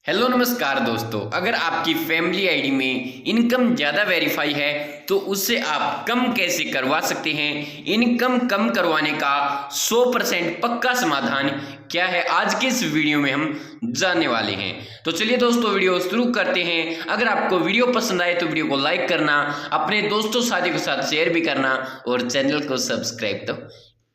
Hello नमस्कार दोस्तों, अगर आपकी फैमिली आईडी में इनकम ज़्यादा वेरीफाई है तो उससे आप कम कैसे करवा सकते हैं। इनकम कम करवाने का 100% पक्का समाधान क्या है, आज के इस वीडियो में हम जानने वाले हैं। तो चलिए दोस्तों, वीडियो शुरू करते हैं। अगर आपको वीडियो पसंद आए तो वीडियो को लाइक करना, अपने दोस्तों साथियों के साथ शेयर भी करना और चैनल को सब्सक्राइब तो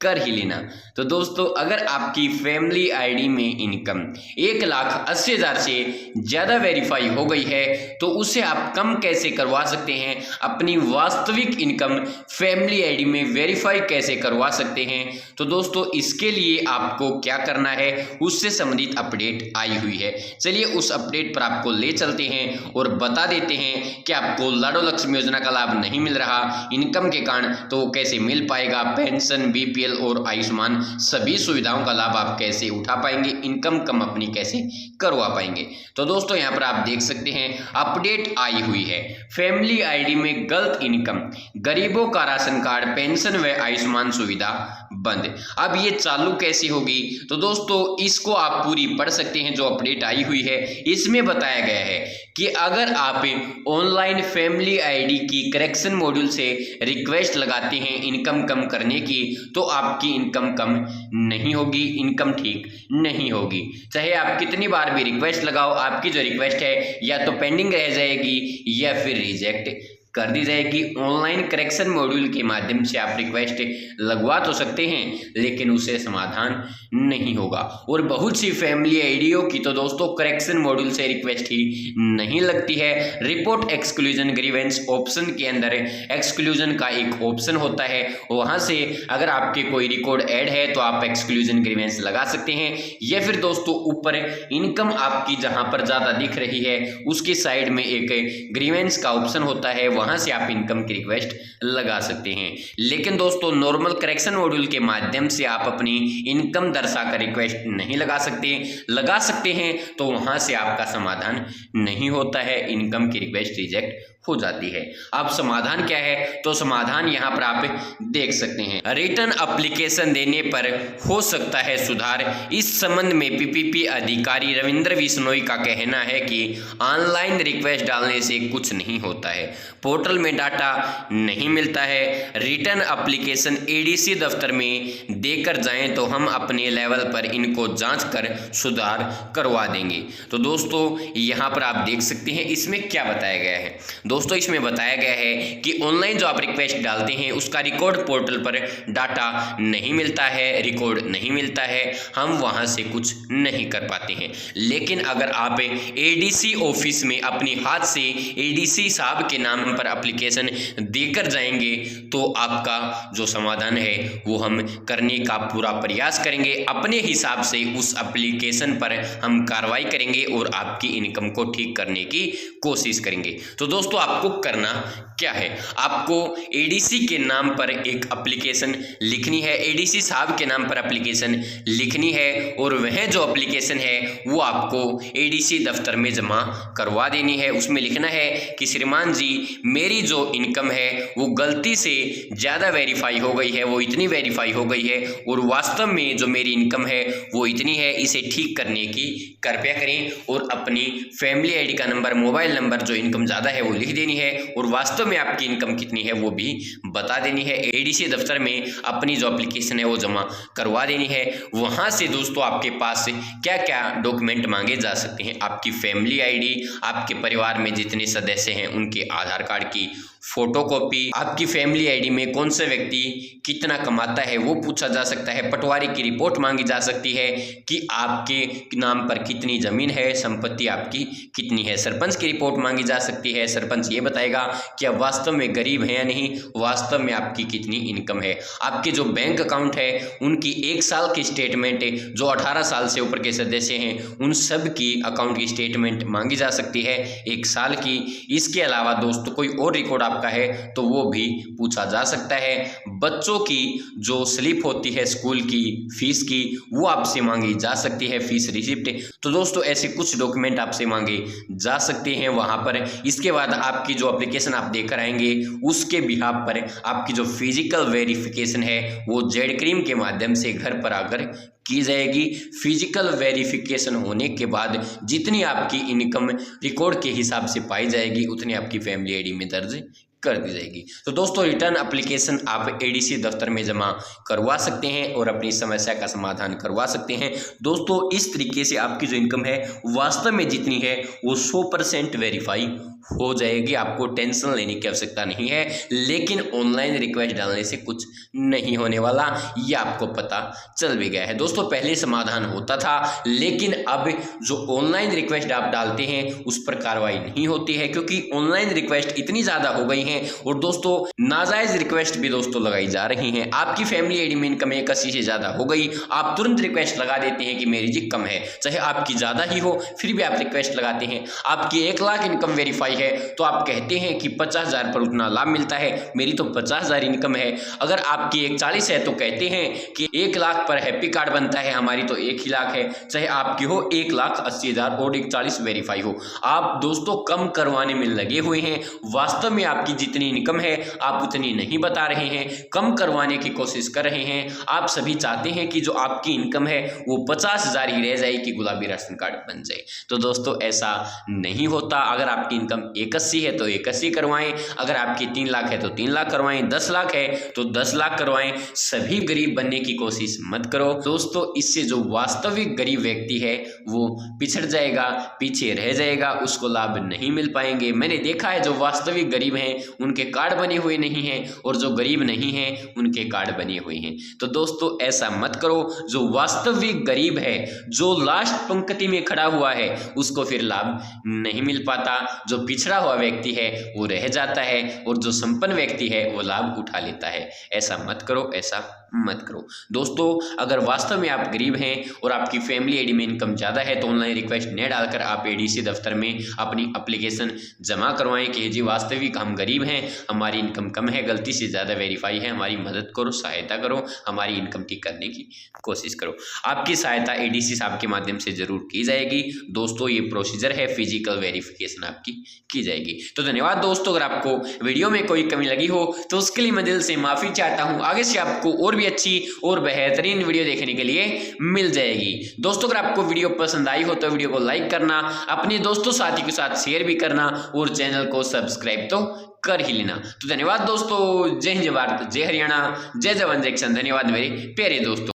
कर ही लेना। तो दोस्तों, अगर आपकी फैमिली आईडी में इनकम 1,80,000 से ज़्यादा वेरीफाई हो गई है तो उसे आप कम कैसे करवा सकते हैं, अपनी वास्तविक इनकम फैमिली आईडी में वेरीफाई कैसे करवा सकते हैं। तो दोस्तों, इसके लिए आपको क्या करना है उससे संबंधित अपडेट आई हुई है। चलिए उस अपडेट पर आपको ले चलते हैं और बता देते हैं कि आपको लाडो लक्ष्मी योजना का लाभ नहीं मिल रहा इनकम के कारण, तो वो कैसे मिल पाएगा। पेंशन, बीपीएल और आयुष्मान सभी सुविधाओं का लाभ आप कैसे उठा पाएंगे, इनकम कम अपनी कैसे करवा पाएंगे। तो दोस्तों, यहाँ पर आप देख सकते हैं अपडेट आई हुई है। फैमिली आईडी में गलत इनकम, गरीबों का राशन कार्ड, पेंशन व आयुष्मान सुविधा बंद। अब ये चालू कैसे होगी, तो दोस्तों इसको आप पूरी पढ़ सकते हैं। जो अपडेट आई हुई है इसमें बताया गया है कि अगर आप ऑनलाइन फैमिली आईडी की करेक्शन मॉड्यूल से रिक्वेस्ट लगाते हैं इनकम कम करने की, तो आपकी इनकम कम नहीं होगी, इनकम ठीक नहीं होगी। चाहे आप कितनी बार भी रिक्वेस्ट लगाओ, आपकी जो रिक्वेस्ट है या तो पेंडिंग रह जाएगी या फिर रिजेक्ट कर दी जाएगी। ऑनलाइन करेक्शन मॉड्यूल के माध्यम से आप रिक्वेस्ट लगवा तो सकते हैं लेकिन उसे समाधान नहीं होगा। और बहुत सी फैमिली आईडियो की तो दोस्तों करेक्शन मॉड्यूल से रिक्वेस्ट ही नहीं लगती है। रिपोर्ट एक्सक्लूजन ग्रीवेंस ऑप्शन के अंदर एक्सक्लूजन का एक ऑप्शन होता है, वहां से अगर आपके कोई रिकॉर्ड ऐड है तो आप एक्सक्लूजन ग्रीवेंस लगा सकते हैं। या फिर दोस्तों ऊपर इनकम आपकी जहां पर ज्यादा दिख रही है उसकी साइड में एक ग्रीवेंस का ऑप्शन होता है, वहां से आप इनकम की रिक्वेस्ट लगा सकते हैं। लेकिन दोस्तों नॉर्मल करेक्शन मॉड्यूल के माध्यम से आप अपनी इनकम दर्शाकर रिक्वेस्ट नहीं लगा सकते हैं तो वहां से आपका समाधान नहीं होता है, इनकम की रिक्वेस्ट रिजेक्ट हो जाती है। अब समाधान क्या है, तो समाधान यहां पर आप देख सकते हैं। रिटर्न एप्लीकेशन देने पर हो सकता है सुधार। इस संबंध में पीपीपी अधिकारी रविंद्र बिश्नोई का कहना है कि ऑनलाइन रिक्वेस्ट डालने से कुछ नहीं होता है, पोर्टल में डाटा नहीं मिलता है। रिटर्न एप्लीकेशन एडीसी दफ्तर में देकर जाएं तो हम अपने लेवल पर इनको जांच कर सुधार करवा देंगे। तो दोस्तों यहां पर आप देख सकते हैं इसमें क्या बताया गया है। दोस्तों इसमें बताया गया है कि ऑनलाइन जो आप रिक्वेस्ट डालते हैं उसका रिकॉर्ड पोर्टल पर डाटा नहीं मिलता है, रिकॉर्ड नहीं मिलता है, हम वहां से कुछ नहीं कर पाते हैं। लेकिन अगर आप एडीसी ऑफिस में अपनी हाथ से एडीसी साहब के नाम पर एप्लीकेशन देकर जाएंगे तो आपका जो समाधान है वो हम करने का पूरा प्रयास करेंगे। अपने हिसाब से उस एप्लीकेशन पर हम कार्रवाई करेंगे और आपकी इनकम को ठीक करने की कोशिश करेंगे। तो दोस्तों आपको करना क्या है, आपको एडीसी के नाम पर एक एप्लीकेशन लिखनी है, एडीसी साहब के नाम पर एप्लीकेशन लिखनी है और वह जो एप्लीकेशन है वो आपको एडीसी दफ्तर में जमा करवा देनी है। उसमें लिखना है कि श्रीमान जी मेरी जो इनकम है वो गलती से ज़्यादा वेरीफाई हो गई है, वो इतनी वेरीफाई हो गई है और वास्तव में जो मेरी इनकम है वो इतनी है, इसे ठीक करने की कृपया करें। और अपनी फैमिली आईडी का नंबर, मोबाइल नंबर, जो इनकम ज़्यादा है वो लिख देनी है और वास्तव में आपकी इनकम कितनी है वो भी बता देनी है। एडीसी दफ्तर में अपनी जो एप्लीकेशन है वो जमा करवा देनी है। वहां से दोस्तों आपके पास क्या क्या डॉक्यूमेंट मांगे जा सकते हैं, आपकी फैमिली आईडी, आपके परिवार में जितने सदस्य हैं उनके आधार कार्ड की फोटोकॉपी, आपकी फैमिली आईडी में कौन सा व्यक्ति कितना कमाता है वो पूछा जा सकता है, पटवारी की रिपोर्ट मांगी जा सकती है कि आपके नाम पर कितनी जमीन है, संपत्ति आपकी कितनी है, सरपंच की रिपोर्ट मांगी जा सकती है। सरपंच ये बताएगा कि आप वास्तव में गरीब हैं या नहीं, वास्तव में आपकी कितनी इनकम है। आपके जो बैंक अकाउंट है उनकी 1 साल की स्टेटमेंट, जो 18 साल से ऊपर के सदस्य हैं उन सब की अकाउंट की स्टेटमेंट मांगी जा सकती है 1 साल की। इसके अलावा दोस्तों कोई और रिकॉर्ड आपका है तो वो भी पूछा जा सकता है। बच्चों की जो स्लिप होती है स्कूल की फीस की वो आपसे मांगी जा सकती है, फीस रिसिप्ट। तो दोस्तों ऐसे कुछ डॉक्यूमेंट आपसे मांगे जा सकते हैं वहां पर। इसके बाद आपकी जो एप्लीकेशन आप देकर आएंगे उसके बिहाफ पर आपकी जो फिजिकल वेरिफिकेशन है वो जेड क्रीम के माध्यम से घर पर आकर की जाएगी। फिजिकल वेरिफिकेशन होने के बाद जितनी आपकी इनकम रिकॉर्ड के हिसाब से पाई जाएगी उतनी आपकी फैमिली आईडी में दर्ज कर दी जाएगी। तो दोस्तों रिटर्न एप्लीकेशन आप एडीसी दफ्तर में जमा करवा सकते हैं और अपनी समस्या का समाधान करवा सकते हैं। दोस्तों इस तरीके से आपकी जो इनकम है वास्तव में जितनी है वो 100% वेरीफाई हो जाएगी। आपको टेंशन लेने की आवश्यकता नहीं है, लेकिन ऑनलाइन रिक्वेस्ट डालने से कुछ नहीं होने वाला, ये आपको पता चल भी गया है। दोस्तों पहले समाधान होता था, लेकिन अब जो ऑनलाइन रिक्वेस्ट आप डालते हैं उस पर कार्रवाई नहीं होती है, क्योंकि ऑनलाइन रिक्वेस्ट इतनी ज़्यादा हो गई हैं और दोस्तों नाजायज़ रिक्वेस्ट भी दोस्तों लगाई जा रही हैं। आपकी फैमिली आईडी में इनकम 81 से ज़्यादा हो गई, आप तुरंत रिक्वेस्ट लगा देते हैं कि मेरी जी कम है, चाहे आपकी ज़्यादा ही हो फिर भी आप रिक्वेस्ट लगाते हैं। आपकी 1 लाख इनकम वेरीफाई है तो आप कहते हैं कि 50,000 पर उतना लाभ मिलता है, मेरी तो 50,000 इनकम है। अगर आपकी 140 है तो कहते हैं कि 1 लाख पर हैप्पी कार्ड बनता है, हमारी तो 1 ही लाख है। चाहे आपकी हो 1,80,000 और 140 वेरीफाई हो, आप दोस्तों कम करवाने में लगे हुए हैं। वास्तव में आपकी जितनी इनकम है आप उतनी नहीं बता रहे हैं, कम करवाने की कोशिश कर रहे हैं। आप सभी चाहते हैं कि जो आपकी इनकम है वो 50,000 ही रह जाए कि गुलाबी राशन कार्ड बन जाए। तो दोस्तों ऐसा नहीं होता। अगर आपकी इनकम 81 है तो 81 करवाएं, अगर आपकी 3 लाख है तो 3 लाख करवाएं, 10 लाख है तो 10 लाख करवाएं। सभी गरीब बनने की कोशिश मत करो दोस्तों, इससे जो वास्तविक गरीब व्यक्ति है वो पिछड़ जाएगा, पीछे रह जाएगा, उसको लाभ नहीं मिल पाएंगे। मैंने देखा है जो वास्तविक गरीब हैं उनके कार्ड बने हुए नहीं हैं और जो गरीब नहीं हैं उनके कार्ड बने हुए हैं। तो दोस्तों ऐसा मत करो। जो वास्तविक गरीब है, जो लास्ट पंक्ति में खड़ा हुआ है, उसको फिर लाभ नहीं मिल पाता। जो पिछड़ा हुआ व्यक्ति है वो रह जाता है और जो संपन्न व्यक्ति है वो लाभ उठा लेता है। ऐसा मत करो, ऐसा मत करो दोस्तों। अगर वास्तव में आप गरीब हैं और आपकी फैमिली आईडी में इनकम ज़्यादा है तो ऑनलाइन रिक्वेस्ट न डालकर आप एडीसी दफ्तर में अपनी एप्लीकेशन जमा करवाएं कि जी वास्तविक हम गरीब हैं, हमारी इनकम कम है, गलती से ज़्यादा वेरीफाई है, हमारी मदद करो, सहायता करो, हमारी इनकम ठीक करने की कोशिश करो। आपकी सहायता एडीसी साहब के माध्यम से जरूर की जाएगी दोस्तों। ये प्रोसीजर है, फिजिकल वेरिफिकेशन आपकी की जाएगी। तो धन्यवाद दोस्तों। अगर आपको वीडियो में कोई कमी लगी हो तो उसके लिए मैं दिल से माफ़ी चाहता हूँ। आगे से आपको और भी अच्छी और बेहतरीन वीडियो देखने के लिए मिल जाएगी दोस्तों। अगर आपको वीडियो पसंद आई हो तो वीडियो को लाइक करना, अपने दोस्तों साथी के साथ शेयर भी करना और चैनल को सब्सक्राइब तो कर ही लेना। तो धन्यवाद दोस्तों। जय हिंद, जय भारत, जय हरियाणा, जय जवान जय किसान। धन्यवाद मेरे प्यारे दोस्तों।